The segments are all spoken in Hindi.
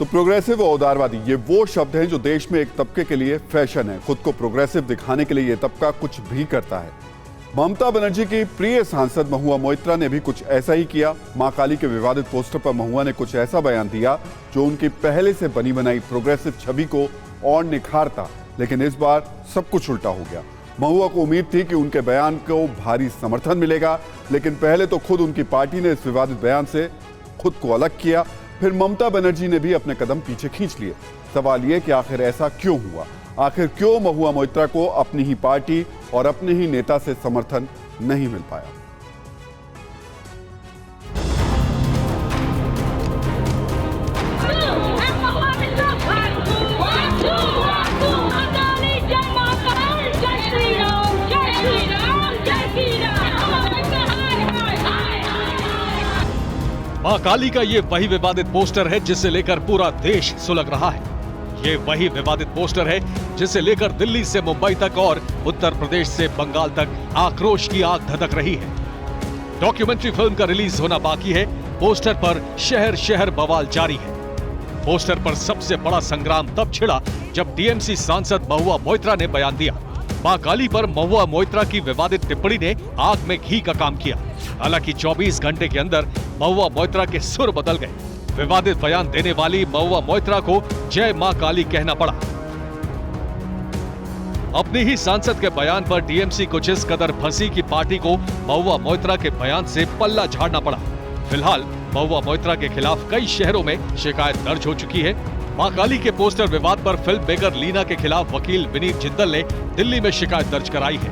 तो प्रोग्रेसिव और उदारवादी ये वो शब्द हैं जो देश में एक तबके के लिए फैशन है। खुद को प्रोग्रेसिव दिखाने के लिए ये तबका कुछ भी करता है। ममता बनर्जी की प्रिय सांसद महुआ मोइत्रा ने भी कुछ ऐसा ही किया। मां काली के विवादित पोस्टर पर महुआ ने कुछ ऐसा बयान दिया जो उनकी पहले से बनी बनाई प्रोग्रेसिव छवि को और निखारता, लेकिन इस बार सब कुछ उल्टा हो गया। महुआ को उम्मीद थी कि उनके बयान को भारी समर्थन मिलेगा, लेकिन पहले तो खुद उनकी पार्टी ने इस विवादित बयान से खुद को अलग किया, फिर ममता बनर्जी ने भी अपने कदम पीछे खींच लिए। सवाल ये कि आखिर ऐसा क्यों हुआ? आखिर क्यों महुआ मोइत्रा को अपनी ही पार्टी और अपने ही नेता से समर्थन नहीं मिल पाया? मां काली का ये वही विवादित पोस्टर है जिसे लेकर पूरा देश सुलग रहा है। ये वही विवादित पोस्टर है जिसे लेकर दिल्ली से मुंबई तक और उत्तर प्रदेश से बंगाल तक आक्रोश की आग धधक रही है। डॉक्यूमेंट्री फिल्म का रिलीज होना बाकी है। पोस्टर पर शहर शहर बवाल जारी है। पोस्टर पर सबसे बड़ा संग्राम तब छिड़ा जब टीएमसी सांसद महुआ मोइत्रा ने बयान दिया। मां काली पर महुआ मोइत्रा की विवादित टिप्पणी ने आग में घी का काम किया। हालांकि 24 घंटे के अंदर महुआ मोइत्रा के सुर बदल गए। विवादित बयान देने वाली महुआ मोइत्रा को जय मां काली कहना पड़ा। अपनी ही सांसद के बयान पर टीएमसी कुछ इस कदर फंसी कि पार्टी को महुआ मोइत्रा के बयान से पल्ला झाड़ना पड़ा। फिलहाल महुआ मोइत्रा के खिलाफ कई शहरों में शिकायत दर्ज हो चुकी है। मां काली के पोस्टर विवाद पर फिल्म मेकर लीना के खिलाफ वकील विनीत जिंदल ने दिल्ली में शिकायत दर्ज कराई है।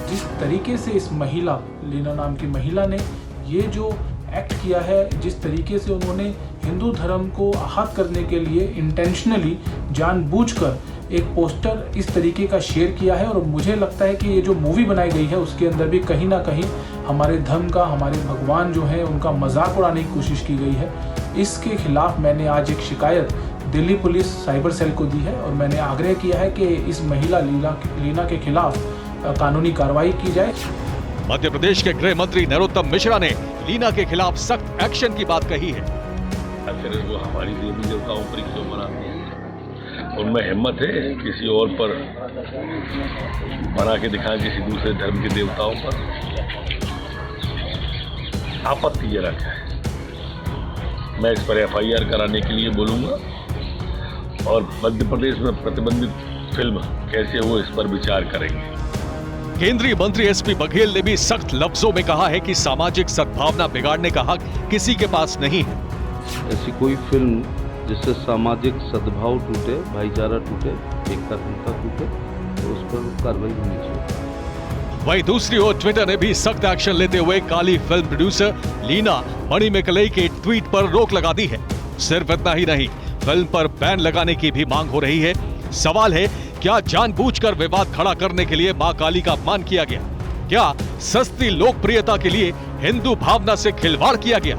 जिस तरीके से इस महिला, लीना नाम की महिला ने ये जो एक्ट किया है, जिस तरीके से उन्होंने हिंदू धर्म को आहत करने के लिए इंटेंशनली जानबूझकर एक पोस्टर इस तरीके का शेयर किया है, और मुझे लगता है कि ये जो मूवी बनाई गई है उसके अंदर भी कहीं ना कहीं हमारे धर्म का, हमारे भगवान जो है उनका मजाक उड़ाने की कोशिश की गई है। इसके खिलाफ मैंने आज एक शिकायत दिल्ली पुलिस साइबर सेल को दी है और मैंने आग्रह किया है कि इस महिला लीना के खिलाफ कानूनी कार्रवाई की जाए। मध्य प्रदेश के गृह मंत्री नरोत्तम मिश्रा ने लीना के खिलाफ सख्त एक्शन की बात कही है। आखिर वो हमारी देवी देवताओं पर क्यों मनाते हैं? उनमें हिम्मत है किसी और पर बना के दिखाएं, किसी दूसरे धर्म के देवताओं पर। आपत्ति ये रखा है। मैं इस पर एफआईआर कराने के लिए बोलूंगा और मध्य प्रदेश में प्रतिबंधित फिल्म कैसे हो इस पर विचार करेंगे। केंद्रीय मंत्री एसपी बघेल ने भी सख्त लफ्जों में कहा है कि सामाजिक सद्भावना बिगाड़ने का हक किसी के पास नहीं है। ऐसी कोई फिल्म जिससे सामाजिक सद्भाव टूटे, भाईचारा टूटे, एकता टूटे, तो उस पर कार्रवाई होनी चाहिए। वहीं दूसरी ओर ट्विटर ने भी सख्त एक्शन लेते हुए काली फिल्म प्रोड्यूसर लीना मणिमेकलई के ट्वीट पर रोक लगा दी है। सिर्फ इतना ही नहीं, फिल्म पर बैन लगाने की भी मांग हो रही है। सवाल है, क्या जानबूझकर विवाद खड़ा करने के लिए मां काली का अपमान किया गया? क्या सस्ती लोकप्रियता के लिए हिंदू भावना से खिलवाड़ किया गया?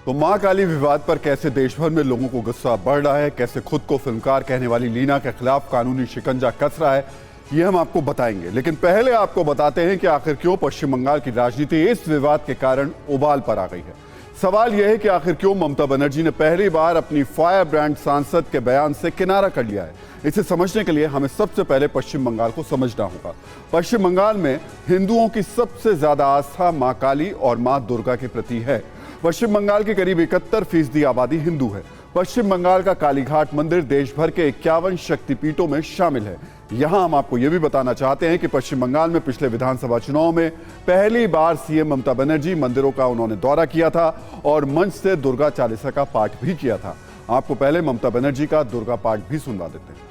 तो मां काली विवाद पर कैसे देश भर में लोगों को गुस्सा बढ़ रहा है, कैसे खुद को फिल्मकार कहने वाली लीना के खिलाफ कानूनी शिकंजा कस रहा है, ये हम आपको बताएंगे। लेकिन पहले आपको बताते हैं कि आखिर क्यों पश्चिम बंगाल की राजनीति इस विवाद के कारण उबाल पर आ गई है। सवाल यह है कि आखिर क्यों ममता बनर्जी ने पहली बार अपनी फायर ब्रांड सांसद के बयान से किनारा कर लिया है। इसे समझने के लिए हमें सबसे पहले पश्चिम बंगाल को समझना होगा। पश्चिम बंगाल में हिंदुओं की सबसे ज्यादा आस्था मां काली और मां दुर्गा के प्रति है। पश्चिम बंगाल की करीब 71% आबादी हिंदू है। पश्चिम बंगाल का कालीघाट मंदिर देश भर के 51 शक्तिपीठों में शामिल है। यहां हम आपको यह भी बताना चाहते हैं कि पश्चिम बंगाल में पिछले विधानसभा चुनाव में पहली बार सीएम ममता बनर्जी मंदिरों का उन्होंने दौरा किया था और मंच से दुर्गा चालीसा का पाठ भी किया था। आपको पहले ममता बनर्जी का दुर्गा पाठ भी सुनवा देते हैं।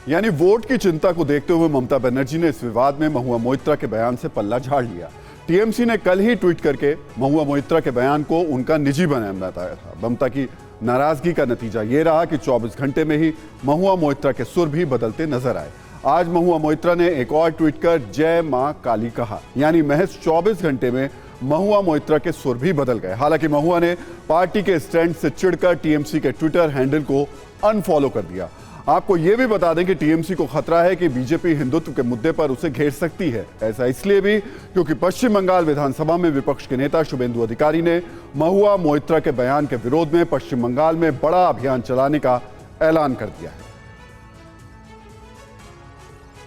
यानी वोट की चिंता को देखते हुए ममता बनर्जी ने इस विवाद में महुआ मोइत्रा के बयान से पल्ला झाड़ लिया। टीएमसी ने कल ही ट्वीट करके महुआ मोइत्रा के बयान को उनका निजी बयान बताया था। ममता की नाराजगी का नतीजा ये रहा कि 24 घंटे में ही महुआ मोइत्रा के सुर भी बदलते नजर आए। आज महुआ मोइत्रा ने एक और ट्वीट कर जय मां काली कहा, यानी महज 24 घंटे में महुआ मोइत्रा के सुर भी बदल गए। हालांकि महुआ ने पार्टी के स्टैंड से चिढ़कर टीएमसी के ट्विटर हैंडल को अनफॉलो कर दिया। आपको यह भी बता दें कि टीएमसी को खतरा है कि बीजेपी हिंदुत्व के मुद्दे पर उसे घेर सकती है। ऐसा इसलिए भी क्योंकि पश्चिम बंगाल विधानसभा में विपक्ष के नेता शुभेंदु अधिकारी ने महुआ मोइत्रा के बयान के विरोध में पश्चिम बंगाल में बड़ा अभियान चलाने का ऐलान कर दिया है।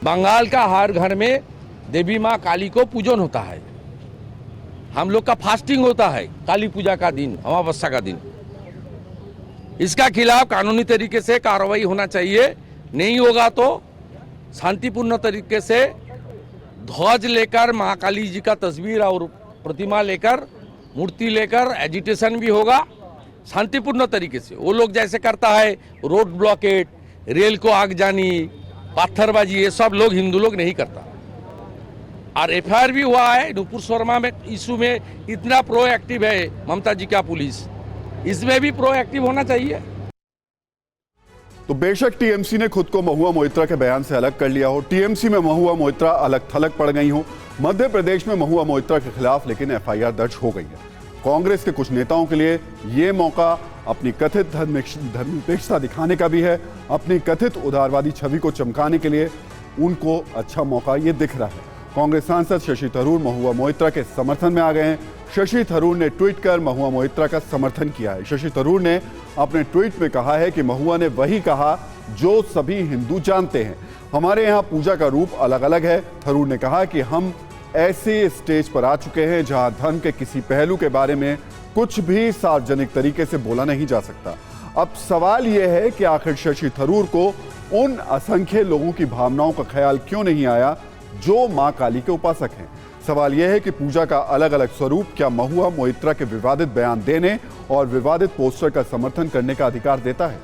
बंगाल का हर घर में देवी माँ काली को पूजन होता है। हम लोग का फास्टिंग होता है काली पूजा का दिन, अमावस्या का दिन। इसका खिलाफ कानूनी तरीके से कार्रवाई होना चाहिए। नहीं होगा तो शांतिपूर्ण तरीके से ध्वज लेकर महाकाली जी का तस्वीर और प्रतिमा लेकर, मूर्ति लेकर एजिटेशन भी होगा शांतिपूर्ण तरीके से। वो लोग जैसे करता है रोड ब्लॉकेट, रेल को आग जानी, पत्थरबाजी, ये सब लोग हिंदू लोग नहीं करता। और एफआईआर भी हुआ है नुपुर शर्मा में इशू में। इतना प्रोएक्टिव है ममता जी का पुलिस, इसमें भी प्रोएक्टिव होना चाहिए। तो बेशक टीएमसी ने खुद को महुआ मोइत्रा के बयान से अलग कर लिया हो, टीएमसी में महुआ मोइत्रा अलग थलग पड़ गई हो, मध्य प्रदेश में महुआ मोइत्रा के खिलाफ लेकिन एफआईआर दर्ज हो गई है। कांग्रेस के कुछ नेताओं के लिए यह मौका अपनी कथित धर्मनिरपेक्षता दिखाने का भी है। अपनी कथित उदारवादी छवि को चमकाने के लिए उनको अच्छा मौका ये दिख रहा है। कांग्रेस सांसद शशि थरूर महुआ मोइत्रा के समर्थन में आ गए हैं। शशि थरूर ने ट्वीट कर महुआ मोइत्रा का समर्थन किया है। शशि थरूर ने अपने ट्वीट में कहा है कि महुआ ने वही कहा जो सभी हिंदू जानते हैं, हमारे यहाँ पूजा का रूप अलग अलग है। थरूर ने कहा कि हम ऐसे स्टेज पर आ चुके हैं जहां धर्म के किसी पहलू के बारे में कुछ भी सार्वजनिक तरीके से बोला नहीं जा सकता। अब सवाल यह है कि आखिर शशि थरूर को उन असंख्य लोगों की भावनाओं का ख्याल क्यों नहीं आया जो मां काली के उपासक हैं। सवाल यह है कि पूजा का अलग अलग स्वरूप क्या महुआ मोइत्रा के विवादित बयान देने और विवादित पोस्टर का समर्थन करने का अधिकार देता है।